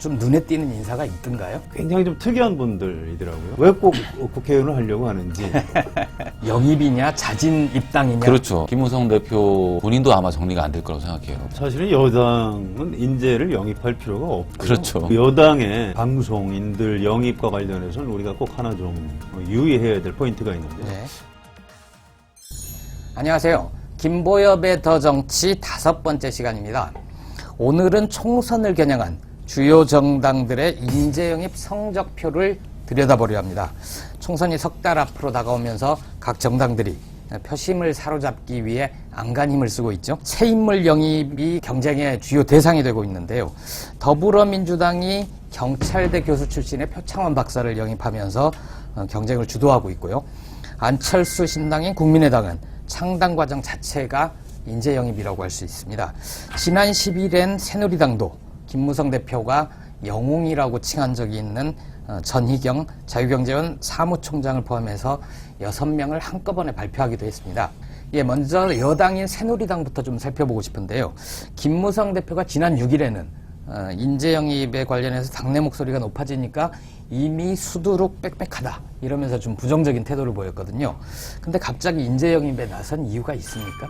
좀 눈에 띄는 인사가 있던가요? 굉장히 좀 특이한 분들이더라고요. 왜 꼭 국회의원을 하려고 하는지. 영입이냐 자진 입당이냐. 그렇죠. 김무성 대표 본인도 아마 정리가 안 될 거라고 생각해요. 사실은 여당은 인재를 영입할 필요가 없고, 그렇죠. 여당의 방송인들 영입과 관련해서는 우리가 꼭 하나 좀 유의해야 될 포인트가 있는데. 네. 안녕하세요. 김보엽의 더 정치 5번째 시간입니다. 오늘은 총선을 겨냥한 주요 정당들의 인재 영입 성적표를 들여다보려 합니다. 총선이 석 달 앞으로 다가오면서 각 정당들이 표심을 사로잡기 위해 안간 힘을 쓰고 있죠. 새 인물 영입이 경쟁의 주요 대상이 되고 있는데요. 더불어민주당이 경찰대 교수 출신의 표창원 박사를 영입하면서 경쟁을 주도하고 있고요. 안철수 신당인 국민의당은 창당 과정 자체가 인재 영입이라고 할 수 있습니다. 지난 10일엔 새누리당도 김무성 대표가 영웅이라고 칭한 적이 있는 전희경 자유경제원 사무총장을 포함해서 6명을 한꺼번에 발표하기도 했습니다. 먼저 여당인 새누리당부터 좀 살펴보고 싶은데요. 김무성 대표가 지난 6일에는 인재 영입에 관련해서 당내 목소리가 높아지니까 이미 수두룩 빽빽하다 이러면서 좀 부정적인 태도를 보였거든요. 근데 갑자기 인재 영입에 나선 이유가 있습니까?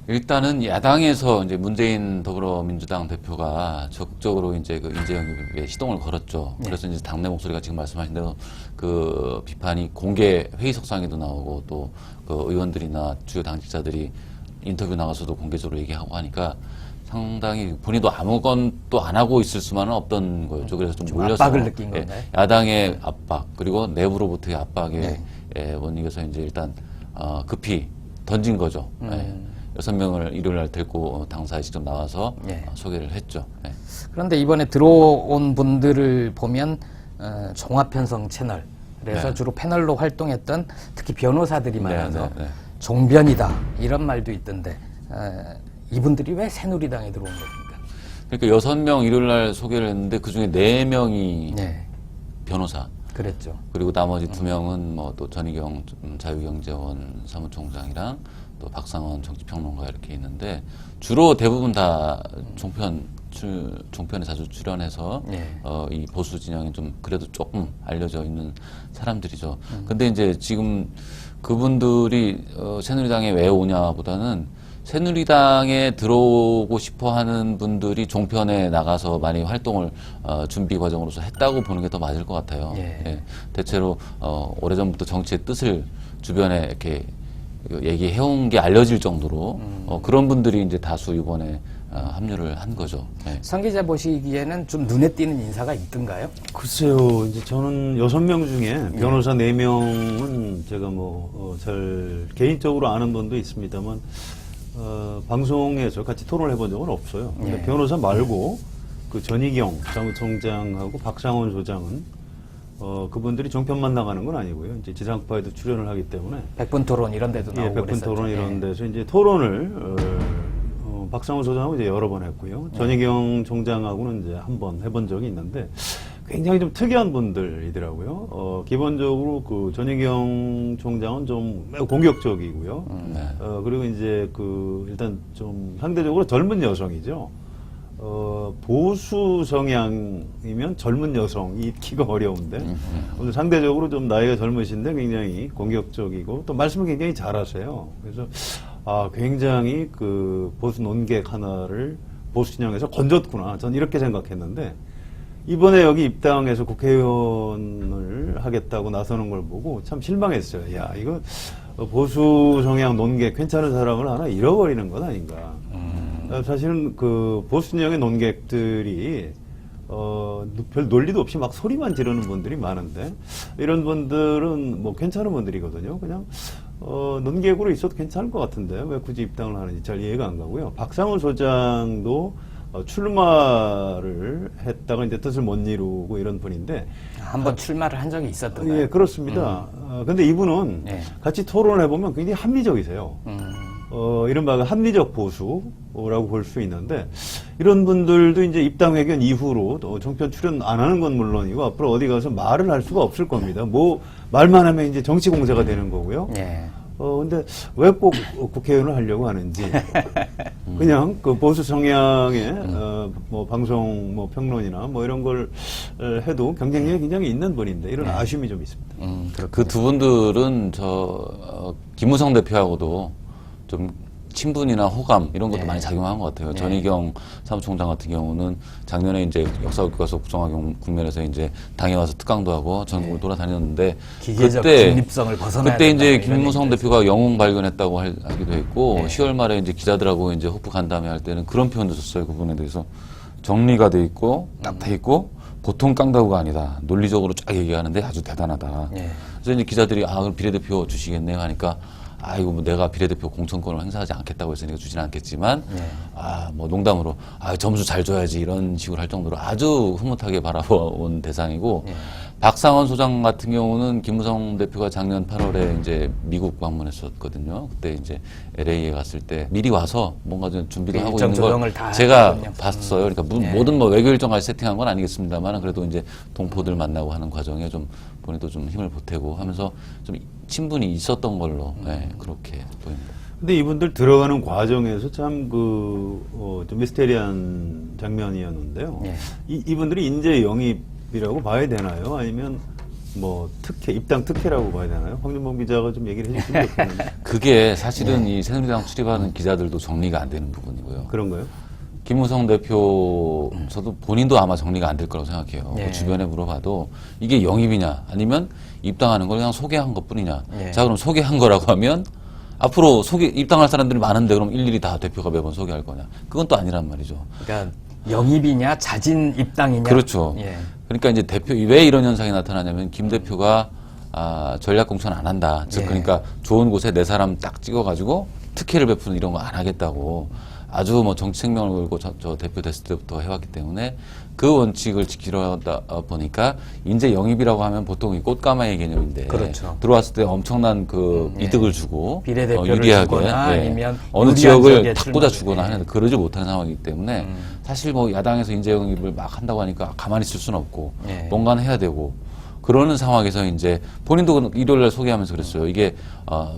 일단은 야당에서 이제 문재인 더불어민주당 대표가 적극적으로 이제 그 인재 영입에 시동을 걸었죠. 네. 그래서 이제 당내 목소리가 지금 말씀하신 대로 그 비판이 공개 회의석상에도 나오고 또 그 의원들이나 주요 당직자들이 인터뷰 나가서도 공개적으로 얘기하고 하니까 상당히 본인도 아무것도 안 하고 있을 수만은 없던 거였죠. 그래서 좀 몰려서 압박을 느낀 건가요? 야당의 압박 그리고 내부로부터의 압박에 네. 못 이겨서 이제 일단 급히 던진 거죠. 6명을 일요일 날 데리고 당사에 직접 나와서 네. 소개를 했죠. 네. 그런데 이번에 들어온 분들을 보면 종합편성 채널 그래서 네. 주로 패널로 활동했던 특히 변호사들이 많아서 네. 종변이다 이런 말도 있던데 이분들이 왜 새누리당에 들어온 겁니까? 그러니까 6명 일요일 날 소개를 했는데 그중에 4명이 네, 변호사 그랬죠. 그리고 나머지 2명은 뭐 또 전희경 자유경제원 사무총장이랑 또 박상원 정치평론가 이렇게 있는데 주로 대부분 다 종편에 자주 출연해서 네. 이 보수 진영이 좀 그래도 조금 알려져 있는 사람들이죠. 근데 이제 지금 그분들이 새누리당에 왜 오냐보다는 새누리당에 들어오고 싶어 하는 분들이 종편에 나가서 많이 활동을 준비 과정으로서 했다고 보는 게 더 맞을 것 같아요. 예. 예. 대체로 오래전부터 정치의 뜻을 주변에 이렇게 얘기해온 게 알려질 정도로 그런 분들이 이제 다수 이번에 합류를 한 거죠. 예. 성 기자 보시기에는 좀 눈에 띄는 인사가 있던가요? 글쎄요, 이제 저는 6명 중에 변호사 4명은 제가 잘 개인적으로 아는 분도 있습니다만, 방송에서 같이 토론을 해본 적은 없어요. 근데 네. 변호사 말고 그 전희경 사무총장하고 박상원 소장은 그분들이 종편만 나가는 건 아니고요. 이제 지상파에도 출연을 하기 때문에 백분 토론 이런 데도 나오고 백분 그랬었죠. 토론 이런 네. 데서 이제 토론을 박상원 소장하고 이제 여러 번 했고요. 전희경 총장하고는 이제 한 번 해본 적이 있는데 굉장히 좀 특이한 분들이더라고요. 기본적으로 그 전희경 총장은 좀 매우 공격적이고요. 네. 그리고 이제 일단 좀 상대적으로 젊은 여성이죠. 보수 성향이면 젊은 여성이 키가 어려운데 오늘 상대적으로 좀 나이가 젊으신데 굉장히 공격적이고 또 말씀을 굉장히 잘하세요. 그래서 굉장히 그 보수 논객 하나를 보수 진영에서 건졌구나. 전 이렇게 생각했는데 이번에 여기 입당해서 국회의원을 하겠다고 나서는 걸 보고 참 실망했어요. 야, 이거 보수 성향 논객 괜찮은 사람을 하나 잃어버리는 것 아닌가. 사실은 그 보수 진영의 논객들이 별 논리도 없이 막 소리만 지르는 분들이 많은데 이런 분들은 뭐 괜찮은 분들이거든요. 그냥 논객으로 있어도 괜찮을 것 같은데 왜 굳이 입당을 하는지 잘 이해가 안 가고요. 박상원 소장도 출마를 했다가 이제 뜻을 못 이루고 이런 분인데 한번 출마를 한 적이 있었던가요? 예, 그렇습니다. 근데 이분은 네. 같이 토론을 해보면 굉장히 합리적이세요. 이른바 합리적 보수라고 볼 수 있는데 이런 분들도 이제 입당 회견 이후로 또 종편 출연 안 하는 건 물론이고 앞으로 어디 가서 말을 할 수가 없을 겁니다. 뭐 말만 하면 이제 정치 공세가 되는 거고요. 예. 근데 왜 꼭 국회의원을 하려고 하는지. 그냥 그 보수 성향의, 뭐 방송 뭐 평론이나 뭐 이런 걸 해도 경쟁력이 굉장히 있는 분인데 이런 아쉬움이 좀 있습니다. 그 두 분들은 김무성 대표하고도 좀 친분이나 호감 이런 것도 많이 작용한 것 같아요. 전희경 사무총장 같은 경우는 작년에 이제 역사교과서 국정화 국면에서 이제 당에 와서 특강도 하고 전국을 돌아다녔는데 기계적 그때 중립성을 벗어나야 그때 된다, 이제 이런 김무성 얘기도 대표가 영웅 발견했다고 하기도 했고 10월 말에 이제 기자들하고 이제 호프 간담회 할 때는 그런 표현도 썼어요. 그 부분에 대해서 정리가 돼 있고 딱 돼 있고 보통 깡다구가 아니다. 논리적으로 쫙 얘기하는데 아주 대단하다. 그래서 이제 기자들이 그럼 비례대표 주시겠네요 하니까 이거 뭐 내가 비례대표 공천권을 행사하지 않겠다고 했으니까 주지는 않겠지만, 뭐 농담으로, 점수 잘 줘야지 이런 식으로 할 정도로 아주 흐뭇하게 바라본 대상이고, 박상원 소장 같은 경우는 김무성 대표가 작년 8월에 이제 미국 방문했었거든요. 그때 이제 LA에 갔을 때 미리 와서 뭔가 좀 준비도 하고 있는 걸 제가 봤어요. 그러니까 모든 뭐 외교 일정까지 세팅한 건 아니겠습니다만 그래도 이제 동포들 만나고 하는 과정에 좀 본인도 좀 힘을 보태고 하면서 좀 친분이 있었던 걸로 그렇게 보입니다. 근데 이분들 들어가는 과정에서 참 좀 미스테리한 장면이었는데요. 이분들이 인재 영입이라고 봐야 되나요? 아니면 뭐 입당 특혜라고 봐야 되나요? 황준범 기자가 좀 얘기를 해주시면 좋겠는데. 그게 사실은 이 새누리당 출입하는 기자들도 정리가 안 되는 부분이고요. 그런가요? 김무성 대표, 저도 본인도 아마 정리가 안 될 거라고 생각해요. 주변에 물어봐도 이게 영입이냐 아니면 입당하는 걸 그냥 소개한 것 뿐이냐. 자, 그럼 소개한 거라고 하면 앞으로 입당할 사람들이 많은데 그럼 일일이 다 대표가 매번 소개할 거냐. 그건 또 아니란 말이죠. 그러니까 영입이냐 자진 입당이냐. 그렇죠. 그러니까 이제 왜 이런 현상이 나타나냐면 김 대표가 전략 공천 안 한다. 즉 그러니까 좋은 곳에 내 사람 딱 찍어가지고 특혜를 베푸는 이런 거 안 하겠다고 아주 뭐 정치 생명을 걸고 저 대표 됐을 때부터 해왔기 때문에 그 원칙을 지키려다 보니까 인재 영입이라고 하면 보통 이 꽃가마의 개념인데 그렇죠. 들어왔을 때 엄청난 그 이득을 주고 비례대표를 유리하게 주거나 아니면 어느 유리한 지역을 지역에 탁 꽂아 출마를, 주거나 하는 그러지 못하는 상황이기 때문에 사실 뭐 야당에서 인재 영입을 막 한다고 하니까 가만히 있을 수는 없고 뭔가는 해야 되고 그러는 상황에서 이제 본인도 일요일날 소개하면서 그랬어요. 이게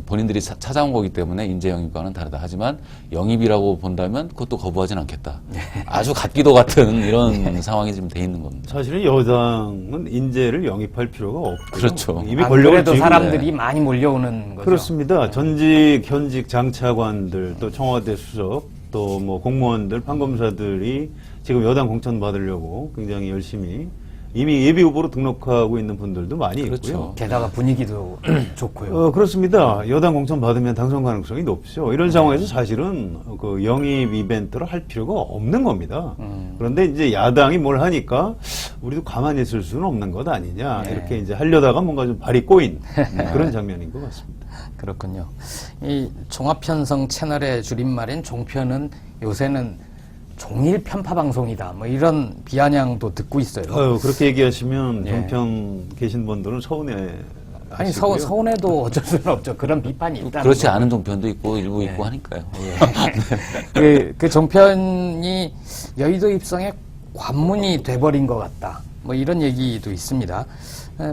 본인들이 찾아온 거기 때문에 인재 영입과는 다르다. 하지만 영입이라고 본다면 그것도 거부하진 않겠다. 아주 같기도 같은 이런 상황이 지금 돼 있는 겁니다. 사실은 여당은 인재를 영입할 필요가 없고 그렇죠. 이미 안 권력을 그래도 쥐고 사람들이 많이 몰려오는 거죠. 그렇습니다. 전직 현직 장차관들 또 청와대 수석 또 뭐 공무원들 판검사들이 지금 여당 공천 받으려고 굉장히 열심히 이미 예비 후보로 등록하고 있는 분들도 많이 그렇죠. 있고요. 게다가 분위기도 좋고요. 그렇습니다. 여당 공천 받으면 당선 가능성이 높죠. 이런 상황에서 사실은 그 영입 이벤트를 할 필요가 없는 겁니다. 그런데 이제 야당이 뭘 하니까 우리도 가만히 있을 수는 없는 것 아니냐. 이렇게 이제 하려다가 뭔가 좀 발이 꼬인 그런 장면인 것 같습니다. 그렇군요. 이 종합편성 채널의 줄임말인 종편은 요새는 종일 편파 방송이다. 뭐 이런 비아냥도 듣고 있어요. 그렇게 얘기하시면 종편 계신 분들은 서운해. 아니 서운해도 어쩔 수는 없죠. 그런 비판이 있다. 그렇지 않은 종편도 있고 일부 있고 하니까요. 그 종편이 여의도 입성의 관문이 돼버린 것 같다. 뭐 이런 얘기도 있습니다.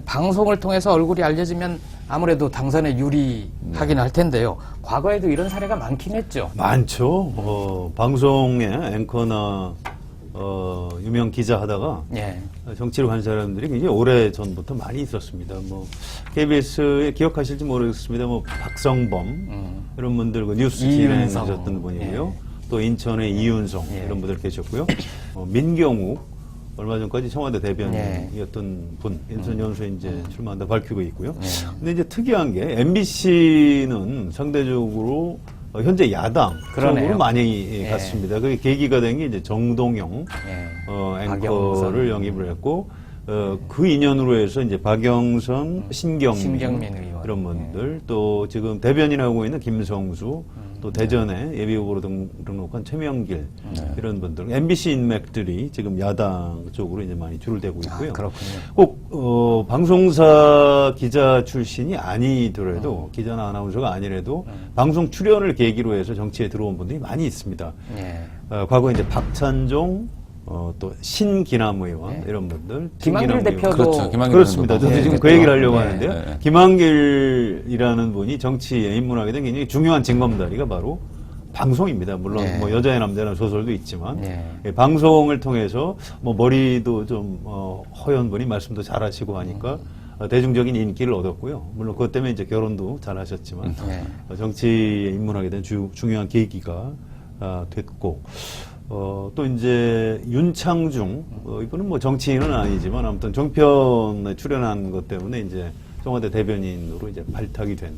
방송을 통해서 얼굴이 알려지면 아무래도 당선에 유리하긴 할 텐데요. 과거에도 이런 사례가 많긴 했죠. 많죠. 방송의 앵커나 유명 기자 하다가 정치를 간 사람들이 굉장히 오래 전부터 많이 있었습니다. 뭐 KBS에 기억하실지 모르겠습니다. 뭐 박성범 이런 분들 그 뉴스 진행하셨던 분이고요. 또 인천의 이윤성 이런 분들 계셨고요. 민경욱 얼마 전까지 청와대 대변인이었던 분, 인천 연수에 이제 출마한다 밝히고 있고요. 근데 이제 특이한 게 MBC는 상대적으로 현재 야당 쪽으로 많이 갔습니다. 그게 계기가 된 게 이제 정동영 앵커를 영입을 했고 그 인연으로 해서 이제 박영선, 신경민 의원 이런 분들 또 지금 대변인하고 있는 김성수 또 대전에 예비후보로 등록한 최명길 이런 분들 MBC 인맥들이 지금 야당 쪽으로 이제 많이 줄을 대고 있고요. 그렇군요. 꼭 방송사 기자 출신이 아니더라도 기자나 아나운서가 아니라도 방송 출연을 계기로 해서 정치에 들어온 분들이 많이 있습니다. 과거 이제 박찬종 또 신기남 의원 이런 분들, 김한길 신기남 대표도 의원. 그렇죠. 김한길 그렇습니다. 의원도 저도 지금 네, 그 얘기를 하려고 네, 하는데요. 네. 김한길이라는 분이 정치에 입문하게 된 굉장히 중요한 징검다리가 바로 방송입니다. 물론 네. 뭐 여자의 남자는 소설도 있지만 네. 예, 방송을 통해서 뭐 머리도 좀 허연 분이 말씀도 잘하시고 하니까 대중적인 인기를 얻었고요. 물론 그것 때문에 이제 결혼도 잘하셨지만 네. 정치에 입문하게 된 중요한 계기가 됐고 또 이제 윤창중 이분은 뭐 정치인은 아니지만 아무튼 정편에 출연한 것 때문에 이제 청와대 대변인으로 이제 발탁이 된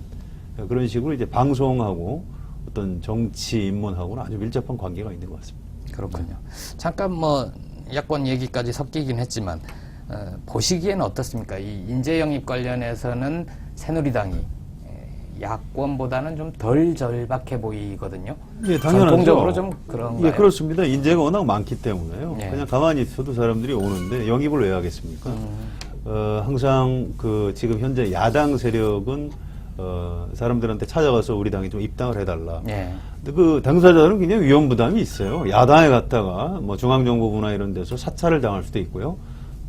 그런 식으로 이제 방송하고 어떤 정치 입문하고는 아주 밀접한 관계가 있는 것 같습니다. 그렇군요. 잠깐 뭐 야권 얘기까지 섞이긴 했지만 보시기에는 어떻습니까? 이 인재 영입 관련해서는 새누리당이 야권보다는 좀 덜 절박해 보이거든요. 예, 당연하죠. 전통적으로 좀 그런가요? 예, 그렇습니다. 인재가 워낙 많기 때문에요. 예. 그냥 가만히 있어도 사람들이 오는데 영입을 왜 하겠습니까? 항상 그 지금 현재 야당 세력은 사람들한테 찾아가서 우리 당에 좀 입당을 해달라. 예. 근데 그 당사자들은 굉장히 위험 부담이 있어요. 야당에 갔다가 뭐 중앙정보부나 이런 데서 사찰을 당할 수도 있고요.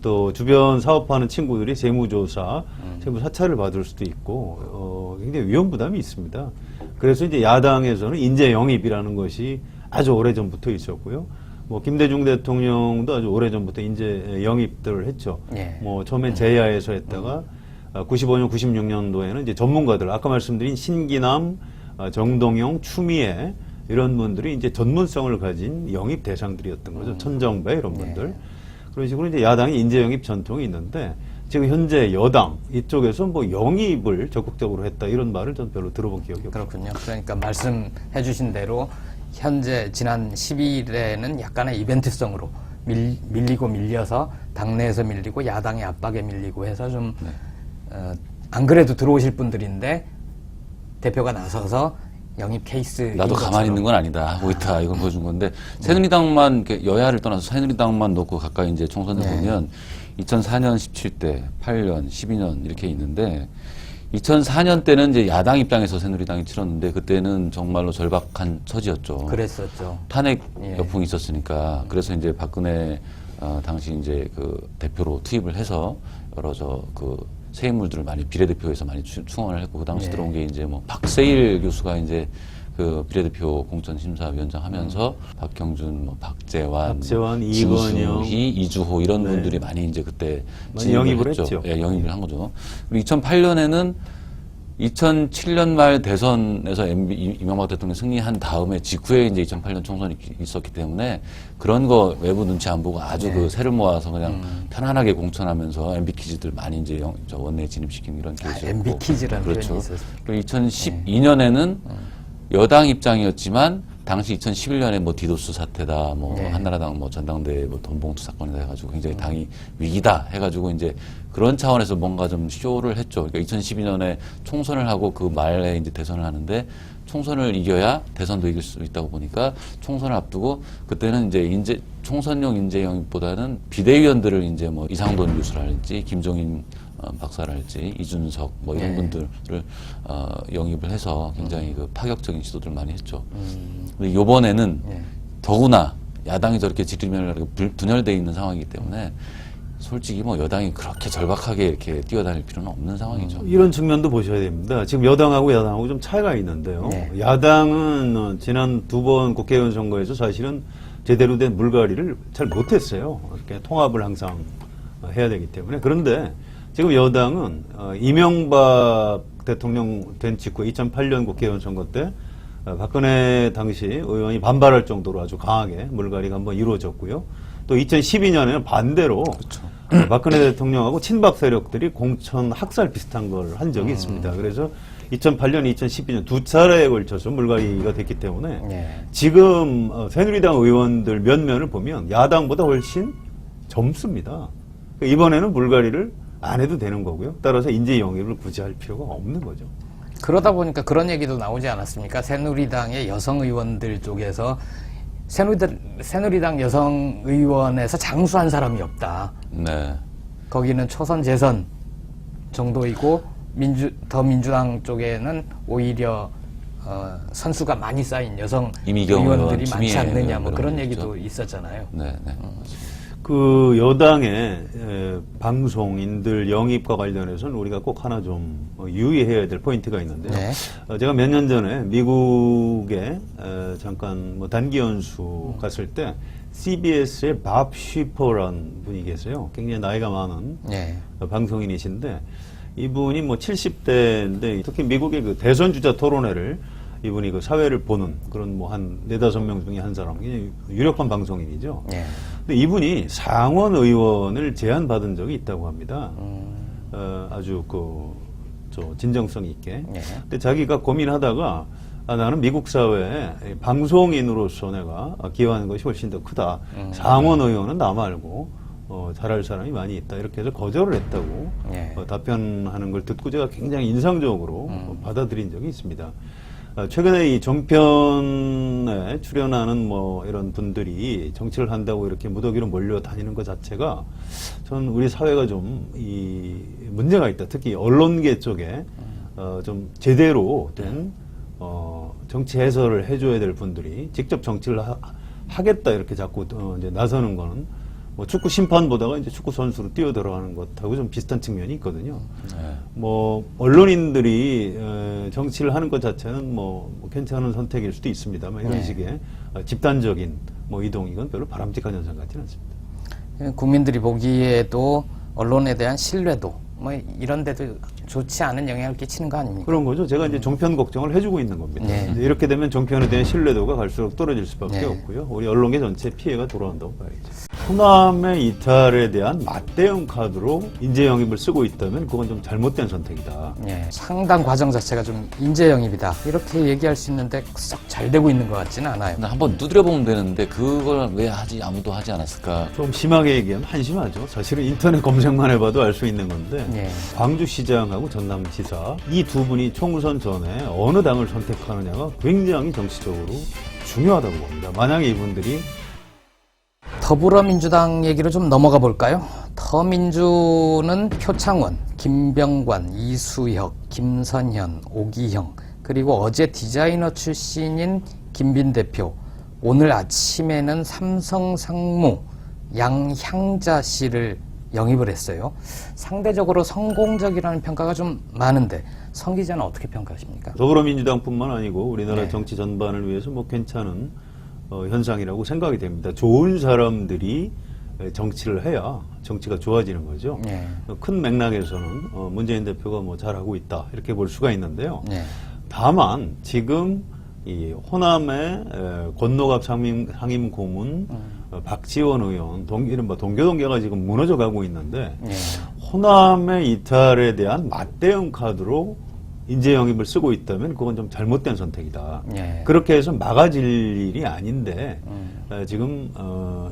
또 주변 사업하는 친구들이 세무조사, 세무 사찰을 받을 수도 있고 굉장히 위험 부담이 있습니다. 그래서 이제 야당에서는 인재 영입이라는 것이 아주 오래전부터 있었고요. 뭐 김대중 대통령도 아주 오래전부터 인재 영입들을 했죠. 예. 뭐 처음엔 제야에서 했다가 95년, 96년도에는 이제 전문가들, 아까 말씀드린 신기남, 정동영, 추미애 이런 분들이 이제 전문성을 가진 영입 대상들이었던 거죠. 천정배 이런 분들. 그런 식으로 이제 야당이 인재 영입 전통이 있는데 지금 현재 여당 이쪽에서 뭐 영입을 적극적으로 했다 이런 말을 전 별로 들어본 기억이 없어요. 그렇군요. 그러니까 말씀해 주신 대로 현재 지난 12일에는 약간의 이벤트성으로 밀리고 밀려서 당내에서 밀리고 야당의 압박에 밀리고 해서 좀 안 그래도 들어오실 분들인데 대표가 나서서 영입 케이스 나도 가만히 있는 건 아니다 하고 있다 이걸 보여준 건데 새누리당만 이렇게 여야를 떠나서 새누리당만 놓고 가까이 이제 총선을 보면 2004년 17대, 8년, 12년 이렇게 있는데 2004년 때는 이제 야당 입장에서 새누리당이 치렀는데 그때는 정말로 절박한 처지였죠. 그랬었죠. 탄핵 예. 여풍이 있었으니까 그래서 이제 박근혜 당시 이제 그 대표로 투입을 해서 여러 그 새 인물들을 많이 비례대표에서 많이 충원을 했고 그 당시 예. 들어온 게 이제 뭐 박세일 교수가 이제 그 비례대표 공천심사위원장 하면서 박경준, 뭐 박재환, 이건영, 이주호 이런 네. 분들이 많이 이제 그때 많이 영입을 했죠. 예, 영입을 한 거죠. 그리고 2008년에는 2007년 말 대선에서 이명박 대통령이 승리한 다음에 직후에 이제 2008년 총선이 있었기 때문에 그런 거 외부 눈치 안 보고 아주 그 새를 모아서 그냥 편안하게 공천하면서 MB 퀴즈들 많이 이제 원내에 진입시킨 이런 케이스였고. MB 퀴즈라는 그렇죠. 표현이 있었어요. 그리고 2012년에는 여당 입장이었지만 당시 2011년에 뭐 디도스 사태다, 뭐 네. 한나라당 뭐 전당대회 뭐 돈봉투 사건이다 해가지고 굉장히 당이 위기다 해가지고 이제 그런 차원에서 뭔가 좀 쇼를 했죠. 그러니까 2012년에 총선을 하고 그 말에 이제 대선을 하는데 총선을 이겨야 대선도 이길 수 있다고 보니까 총선을 앞두고 그때는 이제 총선용 인재 영입보다는 비대위원들을 이제 뭐 이상돈 교수랄지 김종인 박사랄지 이준석 뭐 이런 네. 분들을 영입을 해서 굉장히 그 파격적인 시도들을 많이 했죠. 근데 이번에는 네. 더구나 야당이 저렇게 지리멸렬하게 분열되어 있는 상황이기 때문에 솔직히 뭐 여당이 그렇게 절박하게 이렇게 뛰어다닐 필요는 없는 상황이죠. 이런 측면도 보셔야 됩니다. 지금 여당하고 야당하고 좀 차이가 있는데요. 네. 야당은 지난 2번 국회의원 선거에서 사실은 제대로 된 물갈이를 잘 못했어요. 이렇게 통합을 항상 해야 되기 때문에. 그런데 지금 여당은 이명박 대통령 된 직후 2008년 국회의원 선거 때 박근혜 당시 의원이 반발할 정도로 아주 강하게 물갈이가 한번 이루어졌고요. 또 2012년에는 반대로 박근혜 대통령하고 친박 세력들이 공천 학살 비슷한 걸 한 적이 있습니다. 그래서 2008년, 2012년 두 차례에 걸쳐서 물갈이가 됐기 때문에 네. 지금 새누리당 의원들 면면을 보면 야당보다 훨씬 젊습니다. 이번에는 물갈이를 안 해도 되는 거고요. 따라서 인재 영입을 굳이 할 필요가 없는 거죠. 그러다 보니까 그런 얘기도 나오지 않았습니까? 새누리당의 여성 의원들 쪽에서 새누리당 여성 의원에서 장수한 사람이 없다. 네. 거기는 초선 재선 정도이고 더 민주당 쪽에는 오히려 선수가 많이 쌓인 여성 이미경 의원들이 의원, 많지 추미애 않느냐 뭐 의원 그런 그런 얘기도 얘기죠. 있었잖아요. 네, 네. 그 여당의 방송인들 영입과 관련해서는 우리가 꼭 하나 좀 유의해야 될 포인트가 있는데요. 네. 제가 몇 년 전에 미국에 잠깐 뭐 단기 연수 갔을 때 CBS의 밥 쉬퍼라는 분이 계세요. 굉장히 나이가 많은 네. 방송인이신데 이분이 뭐 70대인데 특히 미국의 그 대선 주자 토론회를 이분이 그 사회를 보는 그런 뭐 한 4-5명 중에 한 사람, 유력한 방송인이죠. 네. 근데 이분이 상원 의원을 제안받은 적이 있다고 합니다. 아주 진정성 있게. 네. 근데 자기가 고민하다가 나는 미국 사회에 방송인으로서 내가 기여하는 것이 훨씬 더 크다. 상원 의원은 나 말고 잘할 사람이 많이 있다. 이렇게 해서 거절을 했다고 네. 답변하는 걸 듣고 제가 굉장히 인상적으로 받아들인 적이 있습니다. 최근에 이 종편에 출연하는 뭐 이런 분들이 정치를 한다고 이렇게 무더기로 몰려다니는 것 자체가 저는 우리 사회가 좀 이 문제가 있다. 특히 언론계 쪽에 좀 제대로 된 정치 해설을 해줘야 될 분들이 직접 정치를 하겠다 이렇게 자꾸 이제 나서는 거는 뭐 축구 심판 보다가 이제 축구 선수로 뛰어들어가는 것하고 좀 비슷한 측면이 있거든요. 네. 뭐 언론인들이 정치를 하는 것 자체는 뭐 괜찮은 선택일 수도 있습니다만 이런 네. 식의 집단적인 뭐 이동 이건 별로 바람직한 현상 같지는 않습니다. 국민들이 보기에도 언론에 대한 신뢰도 뭐 이런 데도 좋지 않은 영향을 끼치는 거 아닙니까? 그런 거죠. 제가 이제 종편 걱정을 해주고 있는 겁니다. 네. 이제 이렇게 되면 종편에 대한 신뢰도가 갈수록 떨어질 수밖에 네. 없고요. 우리 언론계 전체에 피해가 돌아온다고 봐야죠. 호남의 이탈에 대한 맞대응 카드로 인재 영입을 쓰고 있다면 그건 좀 잘못된 선택이다. 예, 상당 과정 자체가 좀 인재 영입이다 이렇게 얘기할 수 있는데 썩 잘 되고 있는 것 같지는 않아요. 근데 한번 두드려보면 되는데 그걸 왜 아무도 하지 않았을까? 좀 심하게 얘기하면 한심하죠. 사실은 인터넷 검색만 해봐도 알 수 있는 건데 예. 광주시장하고 전남지사 이 두 분이 총선 전에 어느 당을 선택하느냐가 굉장히 정치적으로 중요하다고 봅니다. 만약에 이분들이 더불어민주당 얘기로 좀 넘어가 볼까요? 더민주는 표창원, 김병관, 이수혁, 김선현, 오기형 그리고 어제 디자이너 출신인 김빈 대표 오늘 아침에는 삼성 상무 양향자 씨를 영입을 했어요. 상대적으로 성공적이라는 평가가 좀 많은데 성 기자는 어떻게 평가하십니까? 더불어민주당뿐만 아니고 우리나라 네. 정치 전반을 위해서 뭐 괜찮은 현상이라고 생각이 됩니다. 좋은 사람들이 정치를 해야 정치가 좋아지는 거죠. 네. 큰 맥락에서는 문재인 대표가 뭐 잘하고 있다 이렇게 볼 수가 있는데요. 네. 다만 지금 이 호남의 권노갑 상임 고문 박지원 의원 이른바 동교동계가 지금 무너져 가고 있는데 네. 호남의 이탈에 대한 맞대응 카드로 인재 영입을 쓰고 있다면 그건 좀 잘못된 선택이다. 네. 그렇게 해서 막아질 일이 아닌데 지금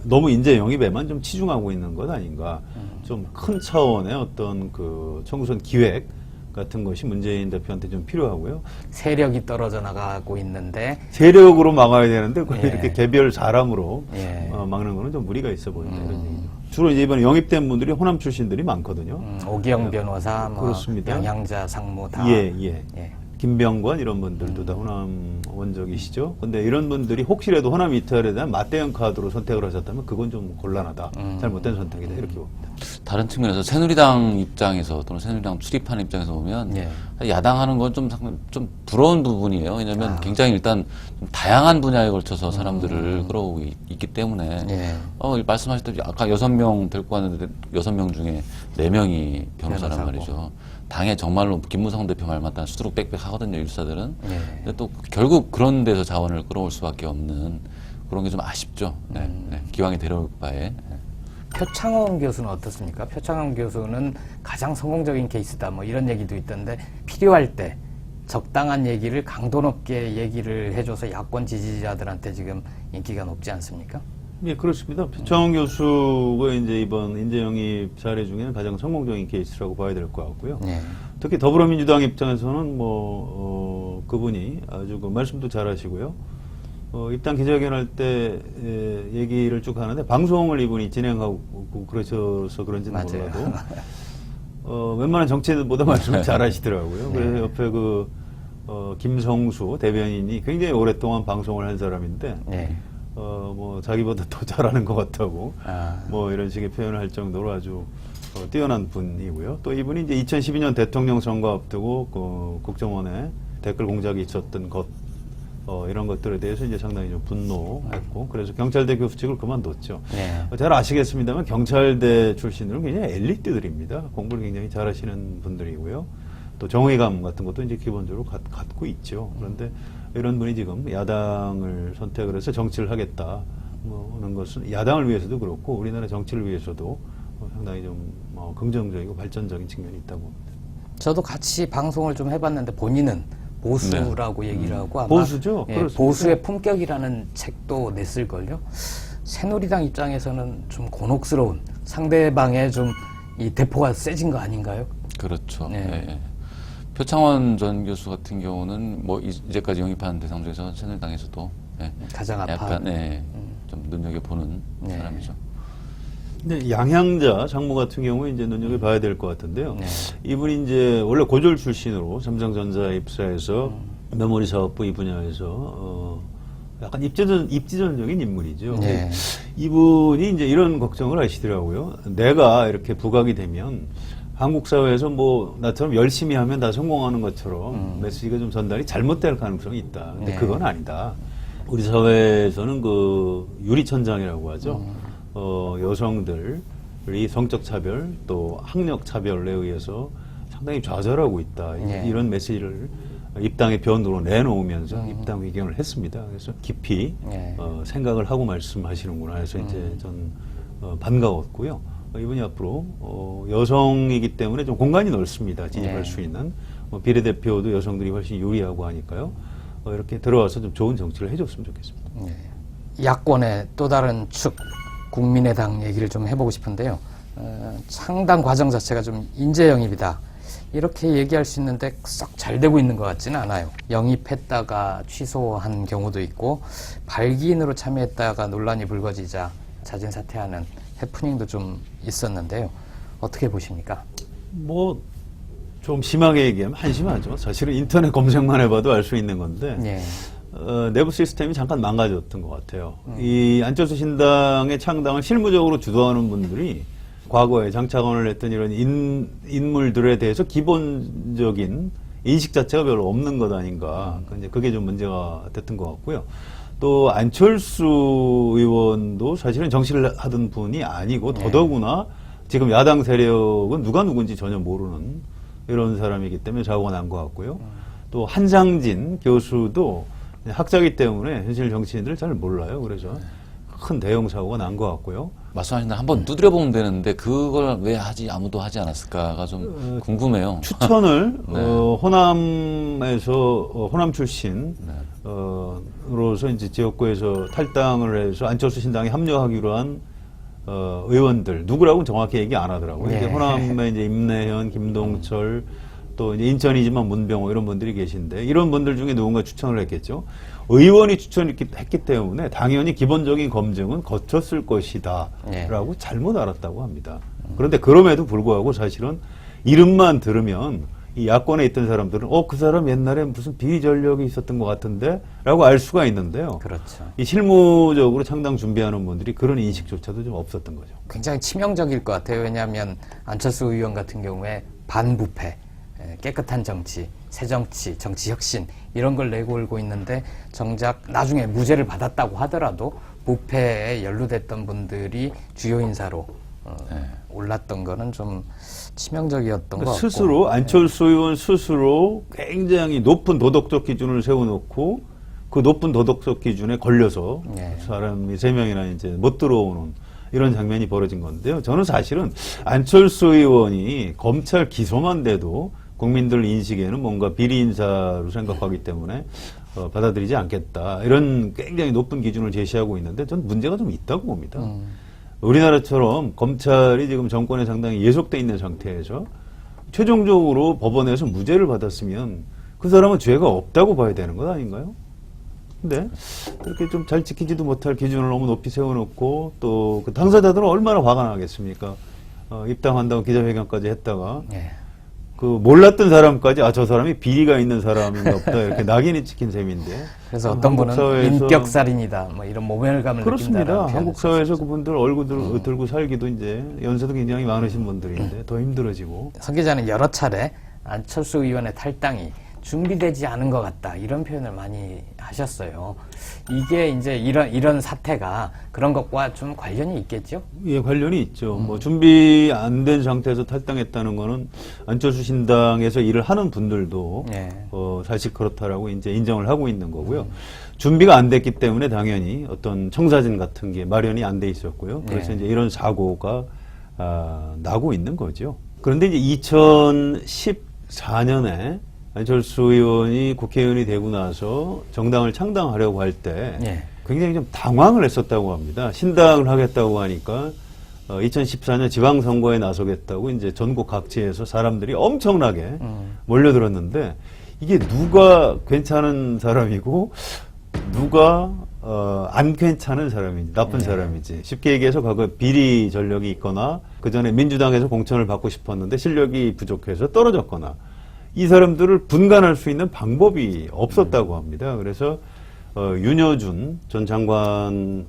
너무 인재 영입에만 좀 치중하고 있는 것 아닌가. 좀 큰 차원의 어떤 그 총선 기획 같은 것이 문재인 대표한테 좀 필요하고요. 세력이 떨어져 나가고 있는데 세력으로 막아야 되는데 그걸 예. 이렇게 개별 사람으로 예. 막는 거는 좀 무리가 있어 보인다 이런 얘기죠. 주로 이제 이번에 영입된 분들이 호남 출신들이 많거든요. 오기영 변호사, 뭐 그렇습니다. 양향자 상무 다 예, 예. 예. 김병관 이런 분들도 다 호남 원적이시죠. 근데 이런 분들이 혹시라도 호남 이탈에 대한 맞대응 카드로 선택을 하셨다면 그건 좀 곤란하다. 잘못된 선택이다. 이렇게 봅니다. 다른 측면에서 새누리당 입장에서 또는 새누리당 출입하는 입장에서 보면 예. 야당하는 건 좀 부러운 부분이에요. 왜냐하면 굉장히 일단 좀 다양한 분야에 걸쳐서 사람들을 끌어오고 있기 때문에 예. 말씀하셨듯이 아까 6명 데리고 왔는데 6명 중에 4명이 변호사란 변호사고. 말이죠. 당에 정말로 김무성 대표 말 맞다는 수두룩 빽빽 하거든요, 일사들은. 예. 근데 또 결국 그런 데서 자원을 끌어올 수밖에 없는 그런 게 좀 아쉽죠. 네, 네. 기왕에 데려올 바에. 표창원 교수는 어떻습니까? 표창원 교수는 가장 성공적인 케이스다 뭐 이런 얘기도 있던데 필요할 때 적당한 얘기를 강도 높게 얘기를 해줘서 야권 지지자들한테 지금 인기가 높지 않습니까? 예, 그렇습니다. 표창원 교수가 이제 이번 인재 영입 사례 중에는 가장 성공적인 케이스라고 봐야 될 것 같고요. 예. 특히 더불어민주당 입장에서는 그분이 아주 그 말씀도 잘하시고요. 입당 기자회견할 때 얘기를 쭉 하는데 방송을 이분이 진행하고 그러셔서 그런지는 맞아요. 몰라도 웬만한 정치인들보다 말씀을 잘하시더라고요. 그래서 옆에 김성수 대변인이 굉장히 오랫동안 방송을 한 사람인데, 네. 뭐 자기보다 더 잘하는 것 같다고 뭐 이런 식의 표현을 할 정도로 아주 뛰어난 분이고요. 또 이분이 이제 2012년 대통령 선거 앞두고 그 국정원에 댓글 공작이 있었던 것 이런 것들에 대해서 이제 상당히 좀 분노했고, 그래서 경찰대 교수직을 그만뒀죠. 네. 잘 아시겠습니다만 경찰대 출신들은 굉장히 엘리트들입니다. 공부를 굉장히 잘하시는 분들이고요. 또 정의감 같은 것도 이제 기본적으로 갖고 있죠. 그런데 이런 분이 지금 야당을 선택을 해서 정치를 하겠다 하는 것은 야당을 위해서도 그렇고 우리나라 정치를 위해서도 상당히 좀 긍정적이고 발전적인 측면이 있다고 봅니다. 저도 같이 방송을 좀 해봤는데 본인은 보수라고 얘기를 하고 아마 보수죠. 예, 그렇습니다. 보수의 품격이라는 책도 냈을걸요. 새누리당 입장에서는 좀 곤혹스러운, 상대방의 좀 이 대포가 세진 거 아닌가요? 그렇죠. 네. 예. 표창원 전 교수 같은 경우는 뭐 이제까지 영입한 대상 중에서 새누리당에서도 가장 약간 좀 눈여겨보는 네. 사람이죠. 근데 양향자 장모 같은 경우에 이제 눈여겨봐야 될 것 같은데요. 네. 이분이 이제 원래 고졸 출신으로 삼성전자에 입사해서 메모리 사업부 이 분야에서 약간 입지전적인 인물이죠. 네. 이분이 이제 이런 걱정을 하시더라고요. 내가 이렇게 부각이 되면 한국 사회에서 뭐 나처럼 열심히 하면 다 성공하는 것처럼 메시지가 좀 전달이 잘못될 가능성이 있다. 근데 네. 그건 아니다. 우리 사회에서는 그 유리천장이라고 하죠. 여성들이 성적 차별 또 학력 차별에 의해서 상당히 좌절하고 있다. 네. 이런 메시지를 입당의 변으로 내놓으면서 입당 의견을 했습니다. 그래서 깊이 네. 생각을 하고 말씀하시는구나 해서 이제 전 반가웠고요. 이분이 앞으로 여성이기 때문에 좀 공간이 넓습니다. 진입할 네. 수 있는 비례대표도 여성들이 훨씬 유리하고 하니까요. 이렇게 들어와서 좀 좋은 정치를 해줬으면 좋겠습니다. 네. 야권의 또 다른 축 국민의당 얘기를 좀 해보고 싶은데요. 창당 과정 자체가 좀 인재 영입이다. 이렇게 얘기할 수 있는데 썩 잘 되고 있는 것 같지는 않아요. 영입했다가 취소한 경우도 있고 발기인으로 참여했다가 논란이 불거지자 자진 사퇴하는 해프닝도 좀 있었는데요. 어떻게 보십니까? 뭐 좀 심하게 얘기하면 한심하죠. 사실은 인터넷 검색만 해봐도 알 수 있는 건데 네. 내부 시스템이 잠깐 망가졌던 것 같아요. 이 안철수 신당의 창당을 실무적으로 주도하는 분들이 과거에 장차관을 했던 이런 인물들에 대해서 기본적인 인식 자체가 별로 없는 것 아닌가. 이제 그게 좀 문제가 됐던 것 같고요. 또 안철수 의원도 사실은 정치를 하던 분이 아니고 더더구나 지금 야당 세력은 누가 누군지 전혀 모르는 이런 사람이기 때문에 사고가 난 것 같고요. 또 한상진 교수도 학자이기 때문에 현실 정치인들을 잘 몰라요. 그래서 큰 대형 사고가 난 것 같고요. 말씀하신 대로 한번 두드려보면 되는데 그걸 왜 아무도 하지 않았을까가 좀 궁금해요. 추천을 네. 호남에서 호남 출신 로서 이제 지역구에서 탈당을 해서 안철수 신당에 합류하기로 한 의원들 누구라고는 정확히 얘기 안 하더라고요. 네. 이제 호남에 이제 임내현, 김동철 또 이제 인천이지만 문병호 이런 분들이 계신데 이런 분들 중에 누군가 추천을 했겠죠. 의원이 추천했기 때문에 당연히 기본적인 검증은 거쳤을 것이다 라고 잘못 알았다고 합니다. 그런데 그럼에도 불구하고 사실은 이름만 들으면 이 야권에 있던 사람들은 그 사람 옛날에 무슨 비리 전력이 있었던 것 같은데 라고 알 수가 있는데요. 그렇죠. 이 실무적으로 창당 준비하는 분들이 그런 인식조차도 좀 없었던 거죠. 굉장히 치명적일 것 같아요. 왜냐하면 안철수 의원 같은 경우에 반부패, 깨끗한 정치, 새정치, 정치혁신 이런 걸 내걸고 있는데 정작 나중에 무죄를 받았다고 하더라도 부패에 연루됐던 분들이 주요 인사로 올랐던 거는 좀 치명적이었던 것 같고 스스로 안철수 의원 스스로 굉장히 높은 도덕적 기준을 세워놓고 그 높은 도덕적 기준에 걸려서 사람이 3명이나 이제 못 들어오는 이런 장면이 벌어진 건데요. 저는 사실은 안철수 의원이 검찰 기소만 돼도 국민들 인식에는 뭔가 비리 인사로 생각하기 때문에 받아들이지 않겠다. 이런 굉장히 높은 기준을 제시하고 있는데 전 문제가 좀 있다고 봅니다. 우리나라처럼 검찰이 지금 정권에 상당히 예속돼 있는 상태에서 최종적으로 법원에서 무죄를 받았으면 그 사람은 죄가 없다고 봐야 되는 것 아닌가요? 근데 그렇게 좀 잘 지키지도 못할 기준을 너무 높이 세워놓고 또 그 당사자들은 얼마나 화가 나겠습니까? 입당한다고 기자회견까지 했다가 그 몰랐던 사람까지 저 사람이 비리가 있는 사람인가 보다 이렇게 낙인이 찍힌 셈인데. 그래서 어떤 분은 인격살인이다, 뭐 이런 모멸감을 그렇습니다. 느낀다라는 한국 사회에서 그분들 얼굴 들고 살기도 이제 연세도 굉장히 많으신 분들인데 더 힘들어지고. 서 기자는 여러 차례 안철수 의원의 탈당이 준비되지 않은 것 같다 이런 표현을 많이 하셨어요. 이게 이제 이런 사태가 그런 것과 좀 관련이 있겠죠? 예, 관련이 있죠. 뭐 준비 안 된 상태에서 탈당했다는 거는 안철수 신당에서 일을 하는 분들도 예. 사실 그렇다라고 이제 인정을 하고 있는 거고요. 준비가 안 됐기 때문에 당연히 어떤 청사진 같은 게 마련이 안 돼 있었고요. 그래서 이제 이런 사고가 나고 있는 거죠. 그런데 이제 2014년에 안철수 의원이 국회의원이 되고 나서 정당을 창당하려고 할 때 예. 굉장히 좀 당황을 했었다고 합니다. 신당을 하겠다고 하니까 2014년 지방선거에 나서겠다고 이제 전국 각지에서 사람들이 엄청나게 몰려들었는데 이게 누가 괜찮은 사람이고 누가 안 괜찮은 사람인지 나쁜 사람인지 쉽게 얘기해서 과거 비리 전력이 있거나 그 전에 민주당에서 공천을 받고 싶었는데 실력이 부족해서 떨어졌거나 이 사람들을 분간할 수 있는 방법이 없었다고 합니다. 그래서 윤여준 전 장관한테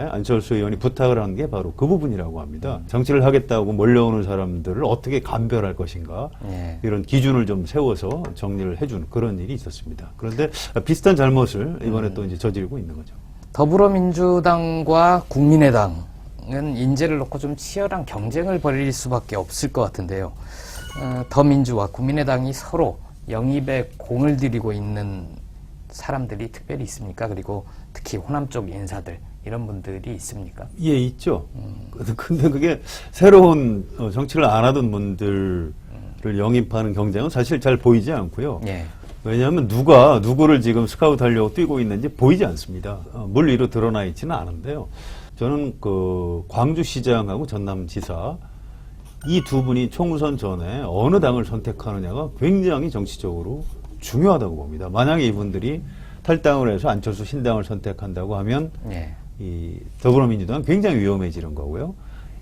안철수 의원이 부탁을 한 게 바로 그 부분이라고 합니다. 정치를 하겠다고 몰려오는 사람들을 어떻게 감별할 것인가 예. 이런 기준을 좀 세워서 정리를 해준 그런 일이 있었습니다. 그런데 비슷한 잘못을 이번에 또 이제 저지르고 있는 거죠. 더불어민주당과 국민의당은 인재를 놓고 좀 치열한 경쟁을 벌일 수밖에 없을 것 같은데요. 더민주와 국민의당이 서로 영입에 공을 들이고 있는 사람들이 특별히 있습니까? 그리고 특히 호남 쪽 인사들 이런 분들이 있습니까? 예, 있죠. 근데 그게 새로운 정치를 안 하던 분들을 영입하는 경쟁은 사실 잘 보이지 않고요. 예. 왜냐하면 누가 누구를 지금 스카우트하려고 뛰고 있는지 보이지 않습니다. 물 위로 드러나 있지는 않은데요. 저는 그 광주시장하고 전남지사 이 두 분이 총선 전에 어느 당을 선택하느냐가 굉장히 정치적으로 중요하다고 봅니다. 만약에 이분들이 탈당을 해서 안철수 신당을 선택한다고 하면 예. 이 더불어민주당은 굉장히 위험해지는 거고요.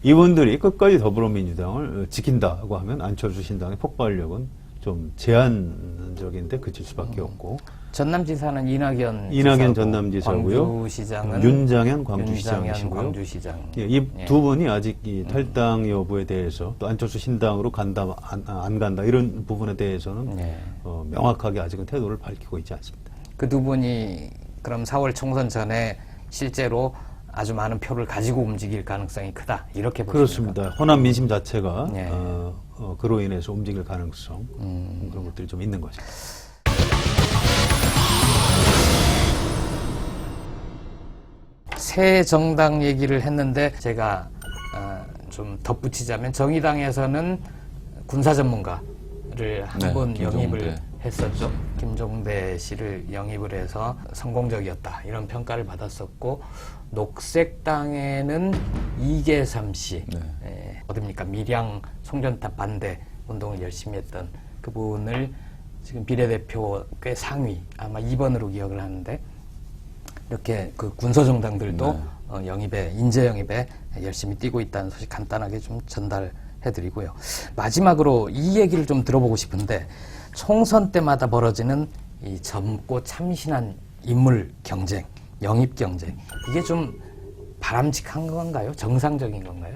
이분들이 끝까지 더불어민주당을 지킨다고 하면 안철수 신당의 폭발력은 좀 제한적인데 그칠 수밖에 없고. 전남지사는 이낙연 지사고, 전남지사고요. 광주시장은 윤장현 광주시장이시고요. 광주시장. 예, 이 두 분이 아직 이 탈당 여부에 대해서 또 안철수 신당으로 간다 안 간다 이런 부분에 대해서는 예. 명확하게 아직은 태도를 밝히고 있지 않습니다. 그 두 분이 그럼 4월 총선 전에 실제로 아주 많은 표를 가지고 움직일 가능성이 크다 이렇게 보십니까? 그렇습니다. 호남 민심 자체가 예. 그로 인해서 움직일 가능성 그런 것들이 좀 있는 거죠. 새 정당 얘기를 했는데 제가 좀 덧붙이자면 정의당에서는 군사 전문가를 한 분 영입을 했었죠. 김종대 씨를 영입을 해서 성공적이었다 이런 평가를 받았었고 녹색당에는 이계삼 씨 어딥니까 밀양 송전탑 반대 운동을 열심히 했던 그분을 지금 비례대표 꽤 상위 아마 2번으로 기억을 하는데 이렇게 그 군소정당들도 인재 영입에 열심히 뛰고 있다는 소식 간단하게 좀 전달해드리고요. 마지막으로 이 얘기를 좀 들어보고 싶은데 총선 때마다 벌어지는 이 젊고 참신한 인물 경쟁, 영입 경쟁 이게 좀 바람직한 건가요? 정상적인 건가요?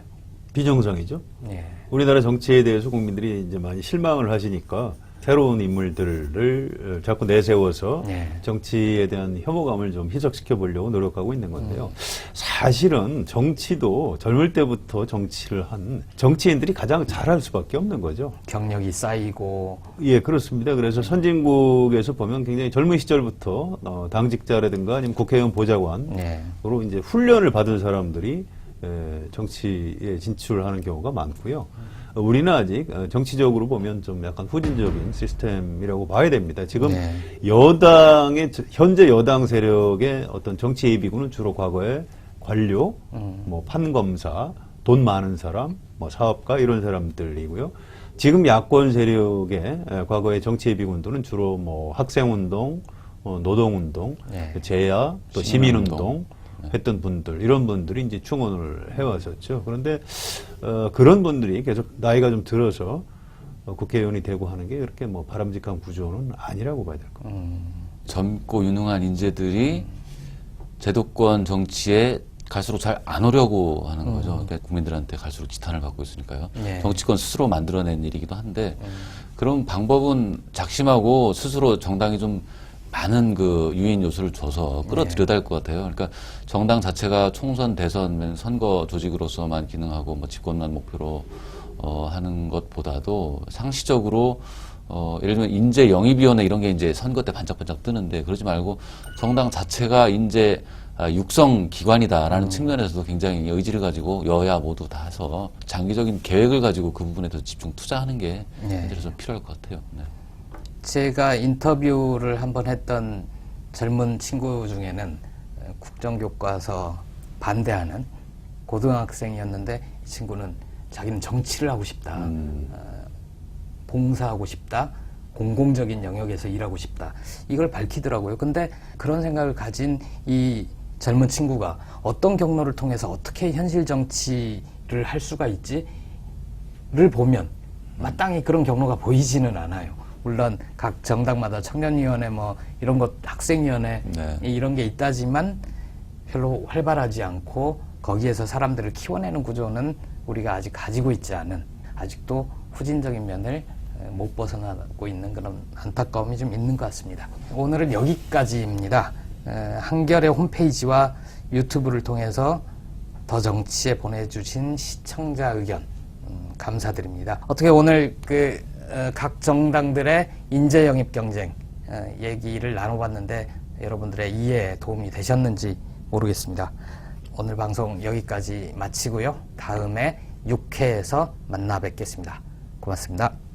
비정상이죠. 예. 우리나라 정치에 대해서 국민들이 이제 많이 실망을 하시니까 새로운 인물들을 자꾸 내세워서 정치에 대한 혐오감을 좀 희석시켜 보려고 노력하고 있는 건데요. 사실은 정치도 젊을 때부터 정치를 한 정치인들이 가장 잘할 수밖에 없는 거죠. 경력이 쌓이고. 예, 그렇습니다. 그래서 선진국에서 보면 굉장히 젊은 시절부터 당직자라든가 아니면 국회의원 보좌관으로 이제 훈련을 받은 사람들이 정치에 진출하는 경우가 많고요. 우리는 아직 정치적으로 보면 좀 약간 후진적인 시스템이라고 봐야 됩니다. 지금 현재 여당 세력의 어떤 정치 예비군은 주로 과거에 관료, 뭐 판검사, 돈 많은 사람, 뭐 사업가 이런 사람들이고요. 지금 야권 세력의 과거의 정치 예비군들은 주로 뭐 학생운동, 노동운동, 재야, 또 시민운동 했던 분들, 이런 분들이 이제 충원을 해왔었죠. 그런데, 그런 분들이 계속 나이가 좀 들어서, 국회의원이 되고 하는 게 그렇게 뭐 바람직한 구조는 아니라고 봐야 될 겁니다. 젊고 유능한 인재들이 제도권 정치에 갈수록 잘 안 오려고 하는 거죠. 그러니까 국민들한테 갈수록 지탄을 받고 있으니까요. 예. 정치권 스스로 만들어낸 일이기도 한데 그런 방법은 작심하고 스스로 정당이 좀 많은 그 유인 요소를 줘서 끌어들여야 될 것 같아요. 그러니까 정당 자체가 총선, 대선, 선거 조직으로서만 기능하고 뭐 집권만 목표로 하는 것보다도 상시적으로 예를 들면 인재 영입위원회 이런 게 이제 선거 때 반짝반짝 뜨는데 그러지 말고 정당 자체가 인재 육성 기관이다라는 측면에서도 굉장히 의지를 가지고 여야 모두 다 해서 장기적인 계획을 가지고 그 부분에 더 집중 투자하는 게 현재로 좀 필요할 것 같아요. 네. 제가 인터뷰를 한번 했던 젊은 친구 중에는 국정교과서 반대하는 고등학생이었는데 이 친구는 자기는 정치를 하고 싶다. 봉사하고 싶다. 공공적인 영역에서 일하고 싶다. 이걸 밝히더라고요. 근데 그런 생각을 가진 이 젊은 친구가 어떤 경로를 통해서 어떻게 현실 정치를 할 수가 있지를 보면 마땅히 그런 경로가 보이지는 않아요. 물론 각 정당마다 청년위원회 뭐 이런 것 학생위원회 네. 이런 게 있다지만 별로 활발하지 않고 거기에서 사람들을 키워내는 구조는 우리가 아직 가지고 있지 않은 아직도 후진적인 면을 못 벗어나고 있는 그런 안타까움이 좀 있는 것 같습니다. 오늘은 여기까지입니다. 한겨레 홈페이지와 유튜브를 통해서 더 정치에 보내주신 시청자 의견 감사드립니다. 어떻게 오늘 각 정당들의 인재 영입 경쟁 얘기를 나눠봤는데 여러분들의 이해에 도움이 되셨는지 모르겠습니다. 오늘 방송 여기까지 마치고요. 다음에 6회에서 만나 뵙겠습니다. 고맙습니다.